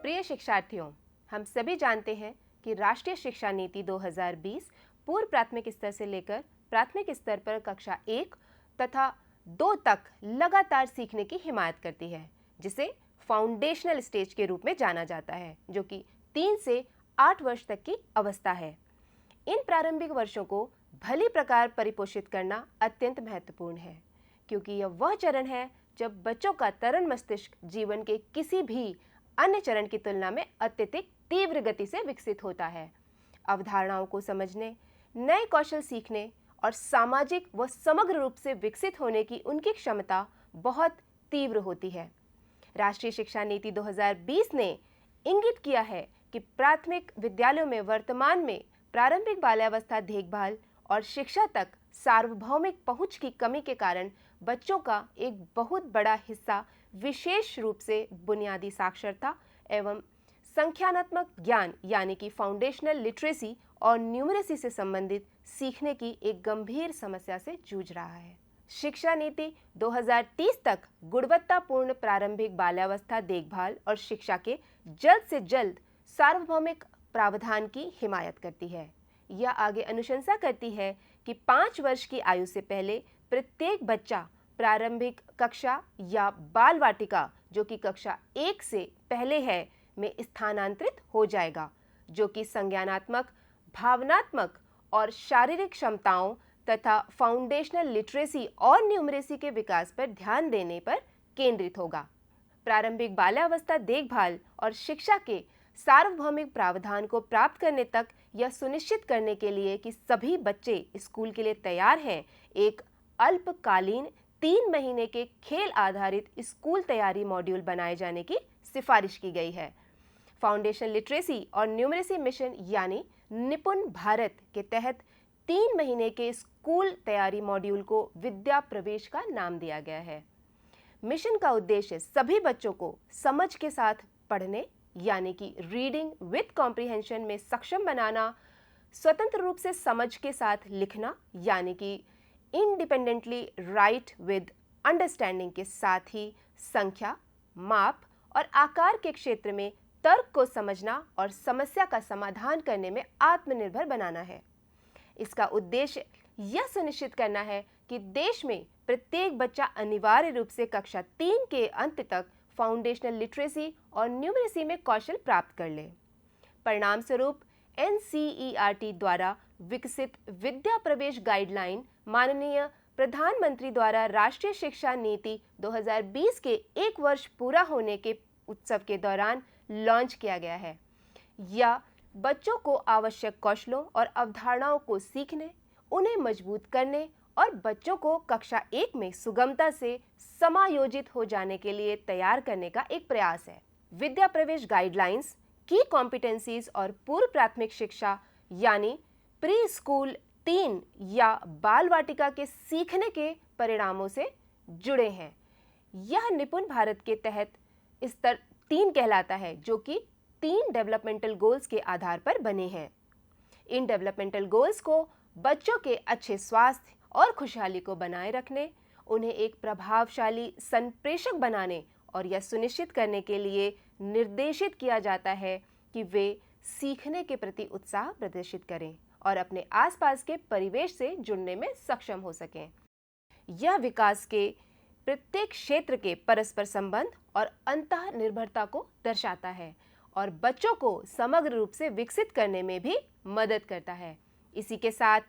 प्रिय शिक्षार्थियों, हम सभी जानते हैं कि राष्ट्रीय शिक्षा नीति 2020 पूर्व प्राथमिक स्तर से लेकर प्राथमिक स्तर पर कक्षा 1 तथा 2 तक लगातार सीखने की हिमायत करती है, जिसे फाउंडेशनल स्टेज के रूप में जाना जाता है, जो कि 3 से 8 वर्ष तक की अवस्था है। इन प्रारंभिक वर्षों को भली प्रकार परिपोषित करना अत्यंत महत्वपूर्ण है, क्योंकि यह वह चरण है जब बच्चों का तरल मस्तिष्क जीवन के किसी भी अन्य चरण की तुलना में अत्यधिक तीव्र गति से विकसित होता है। अवधारणाओं को समझने, नए कौशल सीखने और सामाजिक व समग्र रूप से विकसित होने की उनकी क्षमता बहुत तीव्र होती है। राष्ट्रीय शिक्षा नीति 2020 ने इंगित किया है कि प्राथमिक विद्यालयों में वर्तमान में प्रारंभिक बाल्यावस्था देखभाल और शिक्षा तक सार्वभौमिक पहुंच की कमी के कारण बच्चों का एक बहुत बड़ा हिस्सा विशेष रूप से बुनियादी साक्षरता एवं संख्यानात्मक ज्ञान यानी कि फाउंडेशनल लिटरेसी और न्यूमरेसी से संबंधित सीखने की एक गंभीर समस्या से जूझ रहा है। शिक्षा नीति 2030 तक गुणवत्तापूर्ण प्रारंभिक बाल्यावस्था देखभाल और शिक्षा के जल्द से जल्द सार्वभौमिक प्रावधान की हिमायत करती है। यह आगे अनुशंसा करती है कि 5 वर्ष की आयु से पहले प्रत्येक बच्चा प्रारंभिक कक्षा या बाल वाटिका, जो कि कक्षा 1 से पहले है, में स्थानांतरित हो जाएगा, जो कि संज्ञानात्मक, भावनात्मक और शारीरिक क्षमताओं तथा फाउंडेशनल लिटरेसी और न्यूमरेसी के विकास पर ध्यान देने पर केंद्रित होगा। प्रारंभिक बाल्यावस्था देखभाल और शिक्षा के सार्वभौमिक प्रावधान को प्राप्त करने तक यह सुनिश्चित करने के लिए कि सभी बच्चे स्कूल के लिए तैयार हैं, एक अल्पकालीन 3 महीने के खेल आधारित स्कूल तैयारी मॉड्यूल बनाए जाने की सिफारिश की गई है। फाउंडेशन लिटरेसी और न्यूमरेसी मिशन यानी निपुण भारत के तहत 3 महीने के स्कूल तैयारी मॉड्यूल को विद्या प्रवेश का नाम दिया गया है। मिशन का उद्देश्य सभी बच्चों को समझ के साथ पढ़ने यानी कि रीडिंग विद कॉम्प्रिहेंशन में सक्षम बनाना, स्वतंत्र रूप से समझ के साथ लिखना यानी कि इंडिपेंडेंटली राइट विद अंडरस्टैंडिंग के साथ ही संख्या, माप और आकार के क्षेत्र में तर्क को समझना और समस्या का समाधान करने में आत्मनिर्भर बनाना है। इसका उद्देश्य यह सुनिश्चित करना है कि देश में प्रत्येक बच्चा अनिवार्य रूप से कक्षा 3 के अंत तक फाउंडेशनल लिटरेसी और न्यूमरेसी में कौशल प्राप्त कर ले। परिणाम स्वरूप NCERT द्वारा विकसित विद्या प्रवेश गाइडलाइन माननीय प्रधानमंत्री द्वारा राष्ट्रीय शिक्षा नीति 2020 के 1 वर्ष पूरा होने के उत्सव के दौरान लॉन्च किया गया है। यह बच्चों को आवश्यक कौशलों और अवधारणाओं को सीखने, उन्हें मजबूत करने और बच्चों को कक्षा 1 में सुगमता से समायोजित हो जाने के लिए तैयार करने का एक प्रयास है। विद्या प्रवेश गाइडलाइंस की कॉम्पिटेंसीज और पूर्व प्राथमिक शिक्षा यानी प्री स्कूल 3 या बाल वाटिका के सीखने के परिणामों से जुड़े हैं। यह निपुण भारत के तहत स्तर 3 कहलाता है, जो कि 3 डेवलपमेंटल गोल्स के आधार पर बने हैं। इन डेवलपमेंटल गोल्स को बच्चों के अच्छे स्वास्थ्य और खुशहाली को बनाए रखने, उन्हें एक प्रभावशाली संप्रेषक बनाने और यह सुनिश्चित करने के लिए निर्देशित किया जाता है कि वे सीखने के प्रति उत्साह प्रदर्शित करें और अपने आसपास के परिवेश से जुड़ने में सक्षम हो सकें। यह विकास के प्रत्येक क्षेत्र के परस्पर संबंध और अंतः निर्भरता को दर्शाता है और बच्चों को समग्र रूप से विकसित करने में भी मदद करता है। इसी के साथ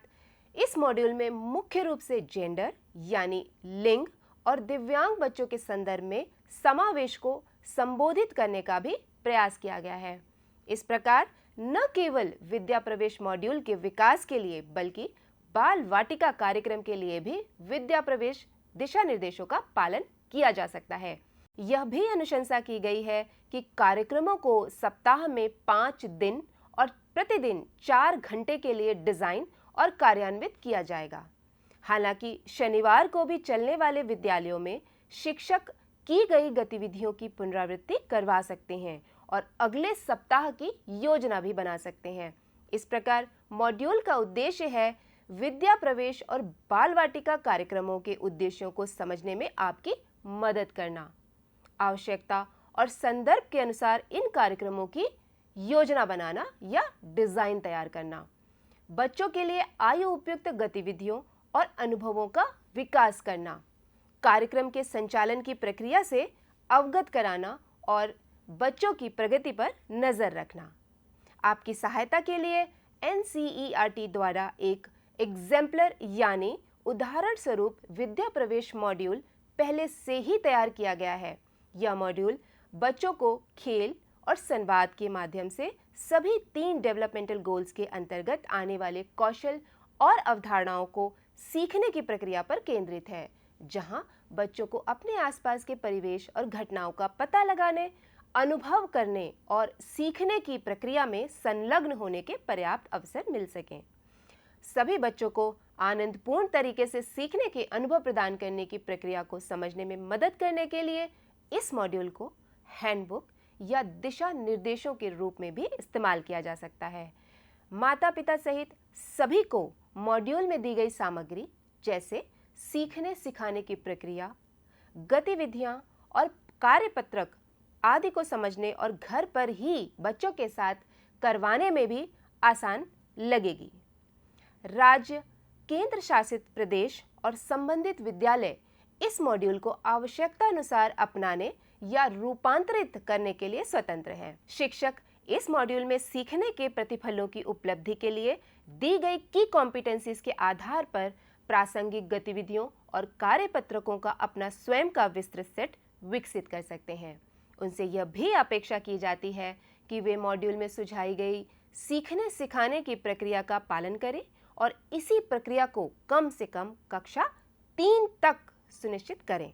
इस मॉड्यूल में मुख्य रूप से जेंडर यानी लिंग और दिव्यांग बच्चों के संदर्भ में समावेश को संबोधित करने का भी प्रयास किया गया है। इस प्रकार न केवल विद्या प्रवेश मॉड्यूल के विकास के लिए बल्कि बाल वाटिका कार्यक्रम के लिए भी विद्या प्रवेश दिशा निर्देशों का पालन किया जा सकता है। यह भी अनुशंसा की गई है कि कार्यक्रमों को सप्ताह में 5 दिन और प्रतिदिन 4 घंटे के लिए डिजाइन और कार्यान्वित किया जाएगा। हालांकि शनिवार को भी चलने वाले विद्यालयों में शिक्षक की गई गतिविधियों की पुनरावृत्ति करवा सकते हैं और अगले सप्ताह की योजना भी बना सकते हैं। इस प्रकार मॉड्यूल का उद्देश्य है विद्या प्रवेश और बाल वाटिका कार्यक्रमों के उद्देश्यों को समझने में आपकी मदद करना, आवश्यकता और संदर्भ के अनुसार इन कार्यक्रमों की योजना बनाना या डिजाइन तैयार करना, बच्चों के लिए आयु उपयुक्त गतिविधियों और अनुभवों का विकास करना, कार्यक्रम के संचालन की प्रक्रिया से अवगत कराना और बच्चों की प्रगति पर नजर रखना। आपकी सहायता के लिए NCERT द्वारा एक एग्जाम्पलर यानी उदाहरण स्वरूप विद्या प्रवेश मॉड्यूल पहले से ही तैयार किया गया है। यह मॉड्यूल बच्चों को खेल और संवाद के माध्यम से सभी 3 डेवलपमेंटल गोल्स के अंतर्गत आने वाले कौशल और अवधारणाओं को सीखने की प्रक्रिया पर केंद्रित है, जहां बच्चों को अपने आसपास के परिवेश और घटनाओं का पता लगाने, अनुभव करने और सीखने की प्रक्रिया में संलग्न होने के पर्याप्त अवसर मिल सकें। सभी बच्चों को आनंदपूर्ण तरीके से सीखने के अनुभव प्रदान करने की प्रक्रिया को समझने में मदद करने के लिए इस मॉड्यूल को हैंडबुक या दिशा निर्देशों के रूप में भी इस्तेमाल किया जा सकता है। माता पिता सहित सभी को मॉड्यूल में दी गई सामग्री जैसे सीखने सिखाने की प्रक्रिया, गतिविधियां और कार्यपत्रक आदि को समझने और घर पर ही बच्चों के साथ करवाने में भी आसान लगेगी। राज्य, केंद्र शासित प्रदेश और संबंधित विद्यालय इस मॉड्यूल को आवश्यकता अनुसार अपनाने या रूपांतरित करने के लिए स्वतंत्र हैं। शिक्षक इस मॉड्यूल में सीखने के प्रतिफलों की उपलब्धि के लिए दी गई की कॉम्पिटेंसीज के आधार पर प्रासंगिक गतिविधियों और कार्यपत्रकों का अपना स्वयं का विस्तृत सेट विकसित कर सकते हैं। उनसे यह भी अपेक्षा की जाती है कि वे मॉड्यूल में सुझाई गई सीखने सिखाने की प्रक्रिया का पालन करें और इसी प्रक्रिया को कम से कम कक्षा 3 तक सुनिश्चित करें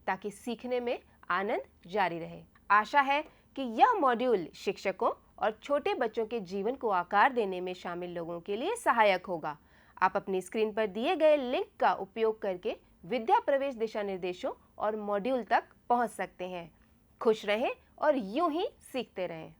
ताकि सीखने में आनंद जारी रहे। आशा है कि यह मॉड्यूल शिक्षकों और छोटे बच्चों के जीवन को आकार देने में शामिल लोगों के लिए सहायक होगा। आप अपनी स्क्रीन पर दिए गए लिंक का उपयोग करके विद्या प्रवेश दिशा निर्देशों और मॉड्यूल तक पहुंच सकते हैं। खुश रहें और यूं ही सीखते रहें।